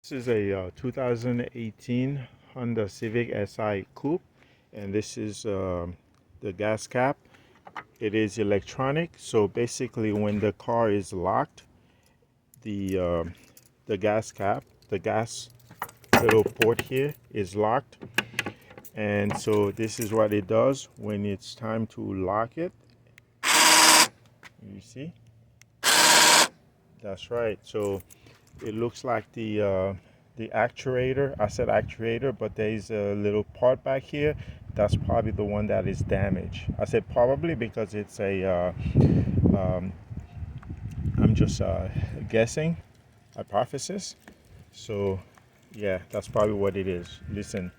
This is a 2018 Honda Civic Si Coupe, and this is the gas cap. It is electronic, so basically when the car is locked, the gas cap, the gas little port here is locked, and so this is what it does when it's time to lock it. You see? That's right. So it looks like the actuator. I said actuator, but there's a little part back here. That's probably the one that is damaged. I said probably because it's a I'm just guessing, hypothesis. So yeah, that's probably what it is. Listen.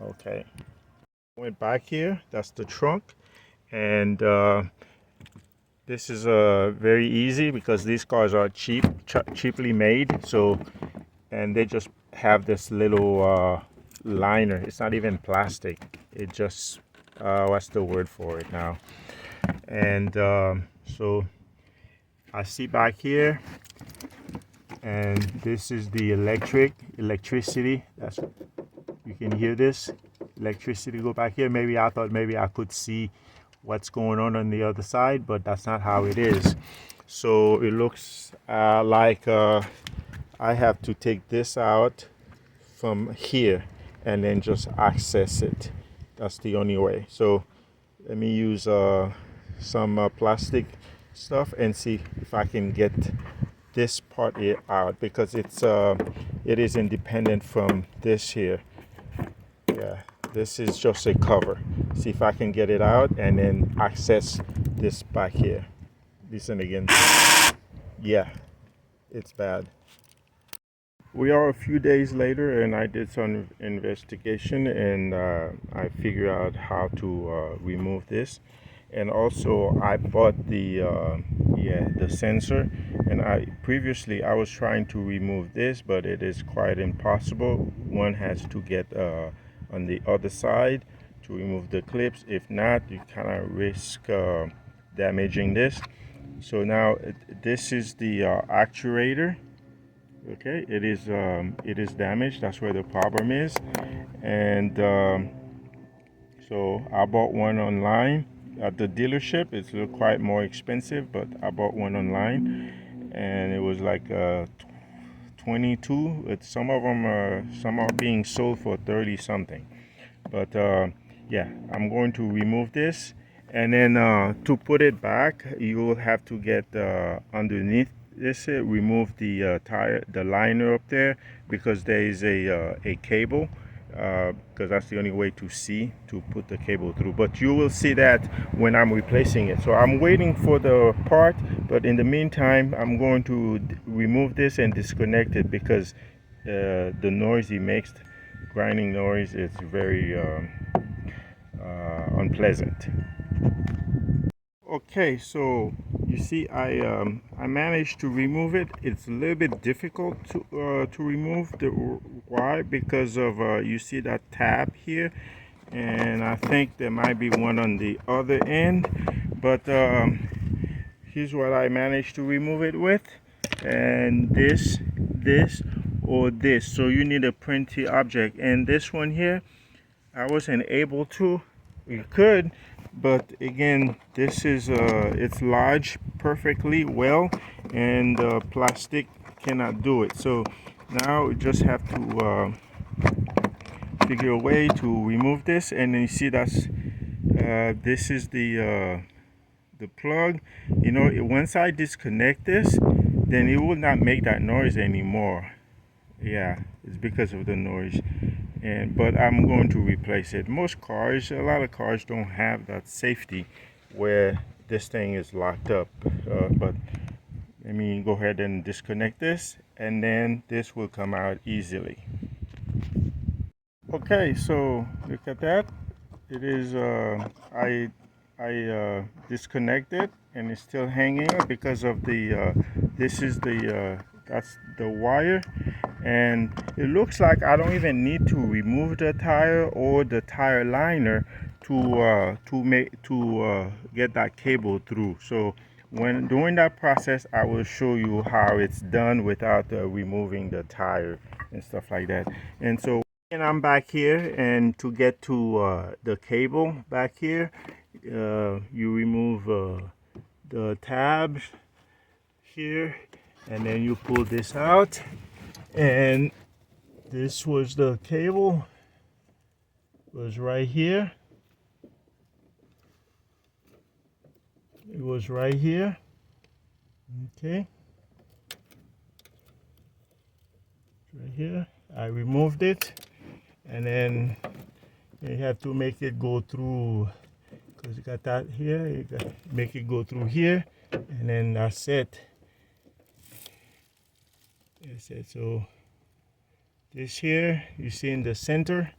Okay. Went back here. That's the trunk, and this is very easy because these cars are cheaply made. So, and they just have this little liner. It's not even plastic. It just what's the word for it now? And so I see back here, and this is the electricity. That's, you can hear this electricity go back here. Maybe I thought maybe I could see what's going on the other side, but that's not how it is. So it looks like I have to take this out from here and then just access it. That's the only way. So let me use some plastic stuff and see if I can get this part here out, because it is independent from this here. Yeah, this is just a cover. See if I can get it out and then access this back here. Listen again. Yeah, it's bad. We are a few days later, and I did some investigation, and I figured out how to remove this. And also I bought the sensor, and previously I was trying to remove this, but it is quite impossible. One has to get on the other side to remove the clips. If not, you kind of risk damaging this. So now this is the actuator. Okay, it is damaged. That's where the problem is. And so I bought one online at the dealership. It's quite more expensive, but I bought one online, and it was like 22. Some of them some are being sold for 30 something. But yeah, I'm going to remove this, and then to put it back, you will have to get underneath this, remove the tire, the liner up there, because there is a cable, because that's the only way to see to put the cable through. But you will see that when I'm replacing it. So I'm waiting for the part, but in the meantime I'm going to remove this and disconnect it, because the noise it makes, grinding noise, is very unpleasant. Okay, so you see I managed to remove it. It's a little bit difficult to remove. Why? Because of you see that tab here, and I think there might be one on the other end, but here's what I managed to remove it with. And this or this, so you need a printed object. And this one here I wasn't able to. You could, but again, this is it's large perfectly well, and plastic cannot do it. So now we just have to figure a way to remove this. And then you see that's this is the plug. You know, once I disconnect this, then it will not make that noise anymore. Yeah, it's because of the noise. But I'm going to replace it. Most cars, a lot of cars don't have that safety where this thing is locked up. But let me go ahead and disconnect this, and then this will come out easily. Okay, so look at that. It is I disconnected, and it's still hanging because of the this is the that's the wire. And it looks like I don't even need to remove the tire or the tire liner to get that cable through. So when during that process, I will show you how it's done without removing the tire and stuff like that. And so, and I'm back here, and to get to the cable back here, you remove the tabs here, and then you pull this out, and this was the cable, was right here. It was right here. Okay, right here. I removed it, and then you have to make it go through, because you got that here. You got to make it go through here, and then that's it. That's it. So this here, you see in the center,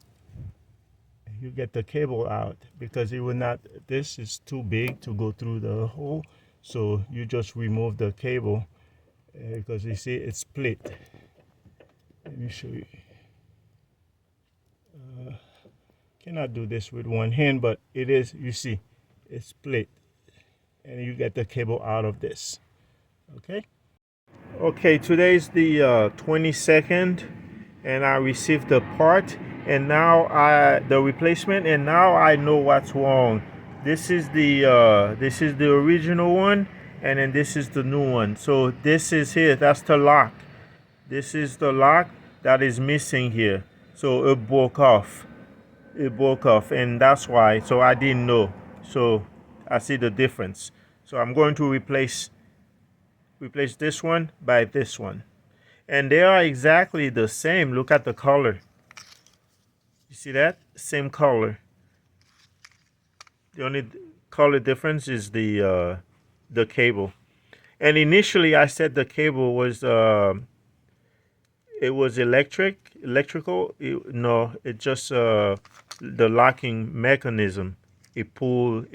you get the cable out, because it will not, this is too big to go through the hole. So you just remove the cable, because you see it's split. Let me show you. Cannot do this with one hand, but it is, you see, it's split, and you get the cable out of this. Okay. Okay, today's the 22nd, and I received the part, and now the replacement, and now I know what's wrong. This is the original one, and then this is the new one. So this is here, that's the lock. This is the lock that is missing here. So it broke off. It broke off, and that's why. So I didn't know. So I see the difference. So I'm going to replace this one by this one, and they are exactly the same. Look at the color. You see that? Same color. The only color difference is the cable. And initially I said the cable was it was electrical. No, it just the locking mechanism. It pull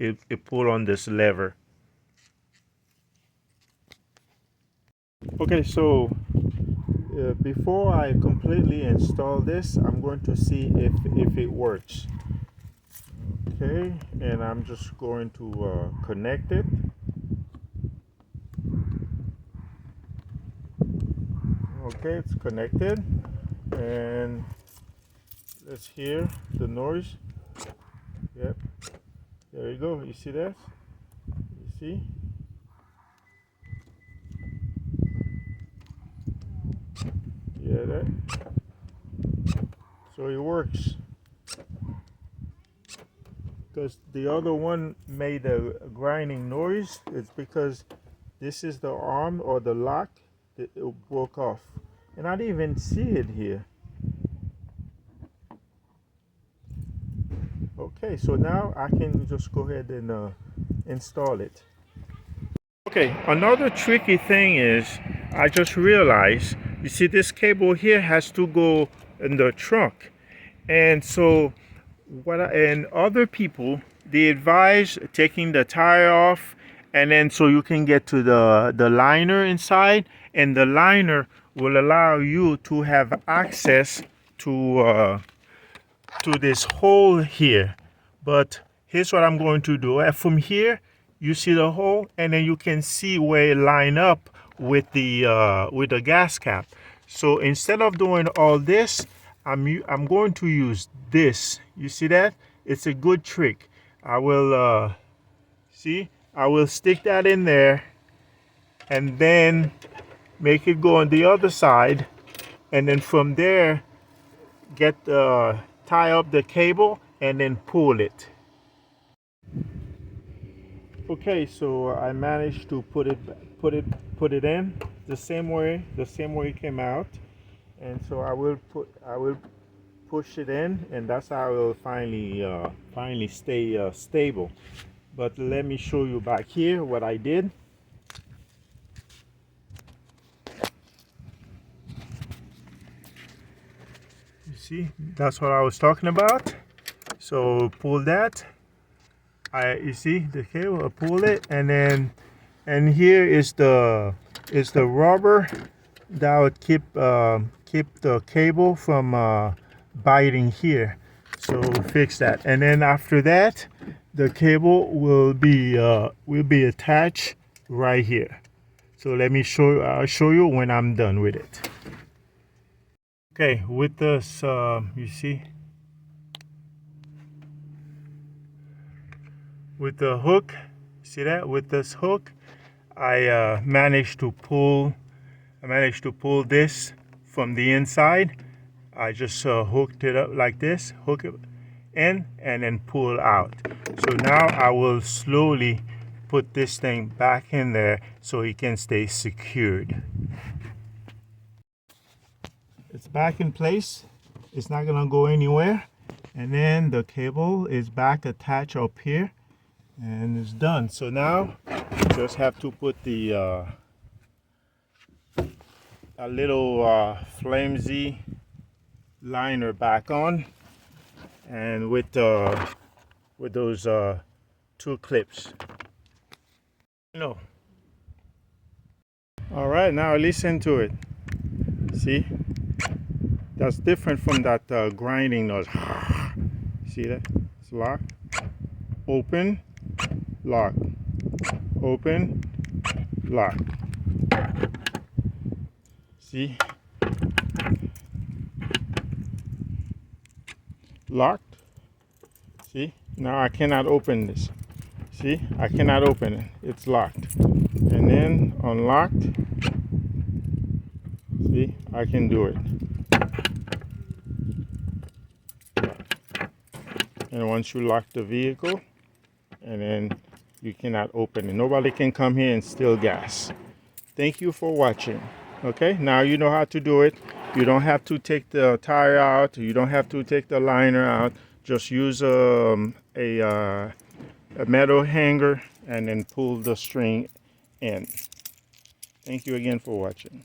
on this lever. Okay, so before I completely install this, I'm going to see if it works. Okay, and I'm just going to connect it. Okay, it's connected, and let's hear the noise. Yep, there you go. You see that? You see? Yeah, that. So it works. Because the other one made a grinding noise. It's because this is the arm or the lock that it broke off, and I didn't even see it here. Okay, so now I can just go ahead and install it. Okay, another tricky thing is I just realized, you see this cable here has to go in the trunk, and so and other people, they advise taking the tire off, and then so you can get to the liner inside, and the liner will allow you to have access to this hole here. But here's what I'm going to do. From here, you see the hole, and then you can see where it line up with the gas cap. So instead of doing all this, I'm going to use this. You see that? It's a good trick. I will see. I will stick that in there, and then make it go on the other side, and then from there tie up the cable and then pull it. Okay, so I managed to put it in the same way it came out, and so I will push it in, and that's how it will finally stay stable. But let me show you back here what I did. You see, that's what I was talking about. So pull that. You see the cable. I pull it, and here is the rubber that would keep the cable from biting here. So fix that, and then after that, the cable will be attached right here. So let me show you, I'll show you when I'm done with it. Okay, with this, you see, with the hook, see that? With this hook, I managed to pull this from the inside. I just hooked it up like this, hook it in, and then pull out. So now I will slowly put this thing back in there so it can stay secured. It's back in place. It's not gonna go anywhere. And then the cable is back attached up here, and it's done. So now just have to put the a little flimsy liner back on, and with those two clips. No. All right, now listen to it. See, that's different from that grinding noise. See that? It's locked, open, lock, open, lock. See, locked. See, now I cannot open this. See, I cannot open it. It's locked. And then unlocked. See, I can do it. And once you lock the vehicle, and then you cannot open it. Nobody can come here and steal gas. Thank you for watching. Okay, now you know how to do it. You don't have to take the tire out. You don't have to take the liner out. Just use a metal hanger and then pull the string in. Thank you again for watching.